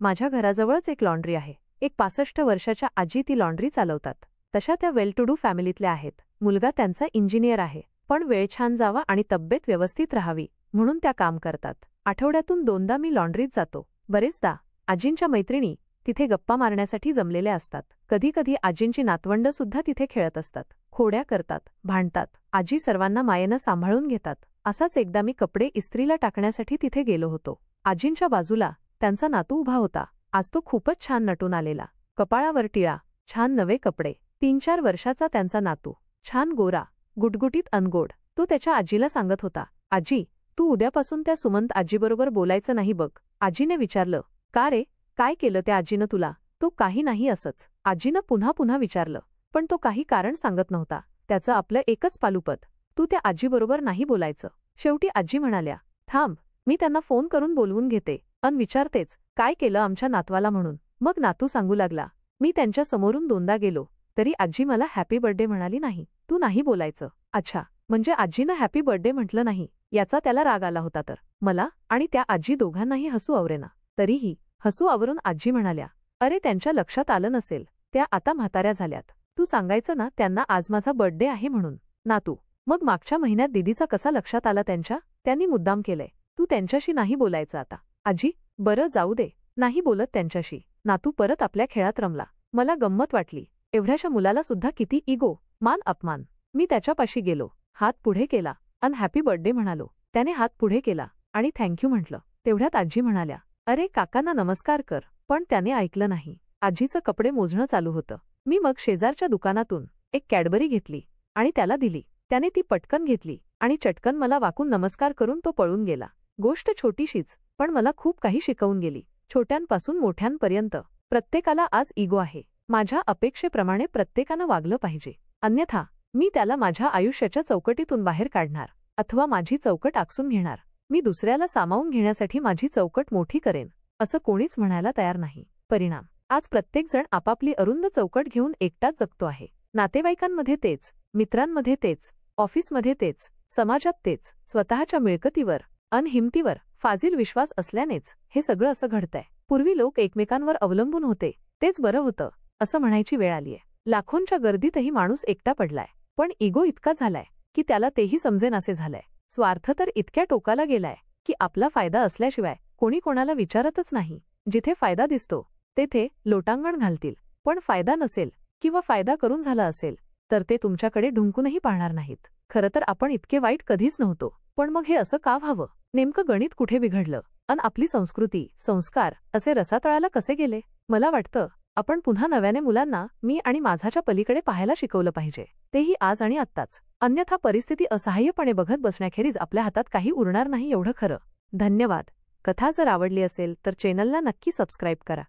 माझ्या घराजवळच एक लॉन्ड्री आहे. एक 65 वर्षाच्या आजी ती लॉन्ड्री चालवतात. तशा त्या वेल टू डू फॅमिलीतल्या आहेत. मुलगा त्यांचा इंजिनियर आहे. पण वेळ छान जावा आणि तब्येत व्यवस्थित राहावी म्हणून त्या काम करतात. आठवड्यातून 2दा मी लॉन्ड्रीत जातो. बरेचदा आजींच्या मैत्रिणी तिथे गप्पा मारण्यासाठी जमलेल्या असतात. कधी-कधी आजींची नातवंड सुद्धा तिथे खेळत असतात. खोड्या करतात, भांडतात. आजी सर्वांना मायेनं सांभाळून घेतात. असाच एकदा मी कपडे इस्त्रीला टाकण्यासाठी तिथे गेलो होतो. आजींच्या बाजूला त्यांचा नातू उभा होता. आज तो खूपच छान नटून आलेला. कपाळावर टिळा, छान नवे कपडे. 3-4 वर्षाचा त्यांचा नातू, छान गोरा, गुटगुटीत अनगोड. तो त्याच्या आजीला सांगत होता, आजी, तू उद्यापासून त्या सुमंत आजीबरोबर बोलायचं नाही बघ. आजीने विचारलं, का रे, काय केलं त्या आजीनं तुला? तो काही नाही असंच. आजीनं पुन्हा पुन्हा विचारलं, पण तो काही कारण सांगत नव्हता. त्याचं आपलं एकच पालुपत, तू त्या आजीबरोबर नाही बोलायचं. शेवटी आजी म्हणाल्या, थांब, मी त्यांना फोन करून बोलवून घेते अन विचारतेच काय केलं आमच्या नातवाला म्हणून. मग नातू सांगू लागला, मी त्यांच्या समोरून 2दा गेलो तरी आजी मला हॅपी बर्थडे म्हणाली नाही. तू नाही बोलायचं. अच्छा, म्हणजे आजीनं हॅपी बर्थडे म्हटलं नाही याचा त्याला राग आला होता. तर मला आणि त्या आजी दोघांनाही हसू आवरेना. तरीही हसू आवरून आजी म्हणाल्या, अरे त्यांच्या लक्षात आलं नसेल, त्या आता म्हाताऱ्या झाल्यात. तू सांगायचं ना त्यांना आज माझा बर्थडे आहे म्हणून. नातू, मग मागच्या महिन्यात दीदीचा कसा लक्षात आला त्यांच्या? त्यांनी मुद्दाम केलंय. तू त्यांच्याशी नाही बोलायचं आता. आजी, बरं जाऊ दे, नाही बोलत त्यांच्याशी. नातू परत आपल्या खेळात रमला. मला गंमत वाटली. एवढ्याशा मुलाला सुद्धा किती इगो, मान अपमान. मी त्याच्यापाशी गेलो, हात पुढे केला अन हॅपी बर्थडे म्हणालो. त्याने हात पुढे केला आणि थँक्यू म्हटलं. तेवढ्यात आजी म्हणाल्या, अरे काकांना नमस्कार कर. पण त्याने ऐकलं नाही. आजीचं कपडे मोजणं चालू होतं. मी मग शेजारच्या दुकानातून एक कॅडबरी घेतली आणि त्याला दिली. त्याने ती पटकन घेतली आणि चटकन मला वाकून नमस्कार करून तो पळून गेला. गोष्ट छोटीशीच, पण मला खूप काही शिकवून गेली. छोट्यांपासून मोठ्यांपर्यंत प्रत्येकाला आज इगो आहे. माझ्या अपेक्षेप्रमाणे प्रत्येकानं वागलं पाहिजे. अन्यथा मी त्याला माझ्या आयुष्याच्या चौकटीतून बाहेर काढणार अथवा माझी चौकट आखसून घेणार. मी दुसऱ्याला सामावून घेण्यासाठी माझी चौकट मोठी करेन असं कोणीच म्हणायला तयार नाही. परिणाम, आज प्रत्येकजण आपापली अरुंद चौकट घेऊन एकटाच जगतो आहे. नातेवाईकांमध्ये तेच, मित्रांमध्ये तेच, ऑफिसमध्ये तेच, समाजात तेच. स्वतःच्या मिळकतीवर अन हिमतीवर फाजील विश्वास असल्यानेच हे सगळं असं घडतंय. पूर्वी लोक एकमेकांवर अवलंबून होते, तेच बरं होतं असं म्हणायची वेळ आलीय. लाखोंच्या गर्दीतही माणूस एकटा पडलाय. पण इगो इतका झालाय की त्याला तेही समजेनासे झालंय. स्वार्थ तर इतक्या टोकाला गेलाय की आपला फायदा असल्याशिवाय कोणी कोणाला विचारतच नाही. जिथे फायदा दिसतो तेथे लोटांगण घालतील, पण फायदा नसेल किंवा फायदा करून झाला असेल तर ते तुमच्याकडे ढुंकूनही पाहणार नाहीत. खरं तर आपण इतके वाईट कधीच नव्हतो. पण मग हे असं का व्हावं? नेमकं गणित कुठे बिघडलं अन आपली संस्कृती, संस्कार असे रसातळाला कसे गेले? मला वाटतं आपण पुन्हा नव्याने मुलांना मी आणि माझाच्या पलीकडे पाहायला शिकवलं पाहिजे. तेही आज आणि आत्ताच. अन्यथा परिस्थिती असहाय्यपणे बघत बसण्याखेरीज आपल्या हातात काही उरणार नाही एवढं खरं. धन्यवाद. कथा जर आवडली असेल तर चॅनलला नक्की सबस्क्राईब करा.